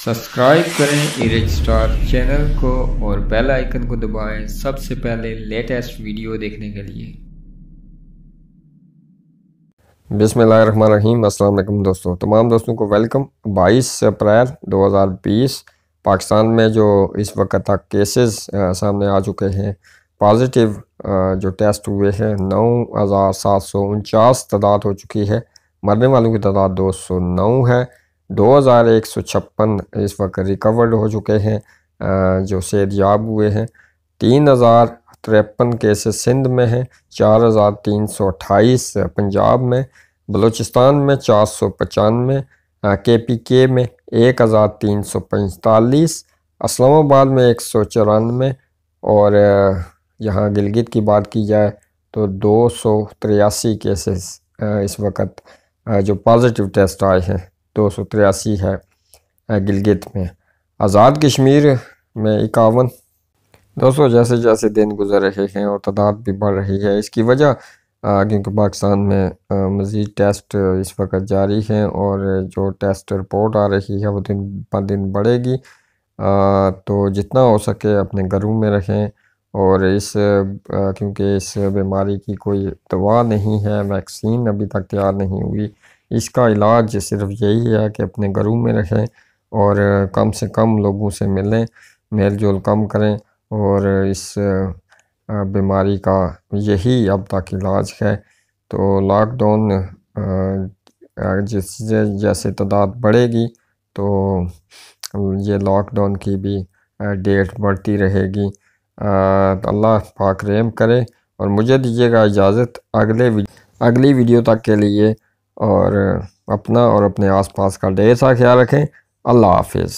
Subscribe करें erase star channel को और बेल आइकन को दबाएं सबसे पहले लेटेस्ट वीडियो देखने के लिए। बिस्मिल्लाहिर्रहमानिर्रहीम। अस्सलाम वालेकुम दोस्तों, तमाम दोस्तों को वेलकम। 22 अप्रैल 2020 पाकिस्तान में जो इस वक्त तक केसेस सामने आ चुके हैं पॉजिटिव जो टेस्ट हुए हैं 9,749 तादाद हो चुकी है। मरने वालों की तादाद 209 है। 2,156 इस वक्त रिकवर्ड हो चुके हैं जो सेहतयाब हुए हैं। 3,053 केसेस सिंध में हैं, 4,328 पंजाब में, बलूचिस्तान में 495, KPK में 1,345, इस्लामाबाद में 194 और यहाँ गिलगित की बात की जाए तो 283 केसेस इस वक्त जो पॉजिटिव टेस्ट आए हैं 283 है गिलगित में। आज़ाद कश्मीर में 51। दोस्तों जैसे जैसे दिन गुजर रहे हैं और तादाद भी बढ़ रही है, इसकी वजह क्योंकि पाकिस्तान में मज़ीद टेस्ट इस वक्त जारी हैं और जो टेस्ट रिपोर्ट आ रही है वो दिन ब दिन बढ़ेगी। तो जितना हो सके अपने घरों में रहें और क्योंकि इस बीमारी की कोई दवा नहीं है, वैक्सीन अभी तक तैयार नहीं हुई। इसका इलाज सिर्फ यही है कि अपने घरों में रहें और कम से कम लोगों से मिलें, मेल जोल कम करें और इस बीमारी का यही अब तक इलाज है। तो लॉकडाउन जैसे तादाद बढ़ेगी तो ये लॉकडाउन की भी डेट बढ़ती रहेगी। तो अल्लाह पाक रहम करे और मुझे दीजिएगा इजाज़त अगली वीडियो तक के लिए। और अपना और अपने आसपास का ढेर सा ख्याल रखें। अल्लाह हाफिज़।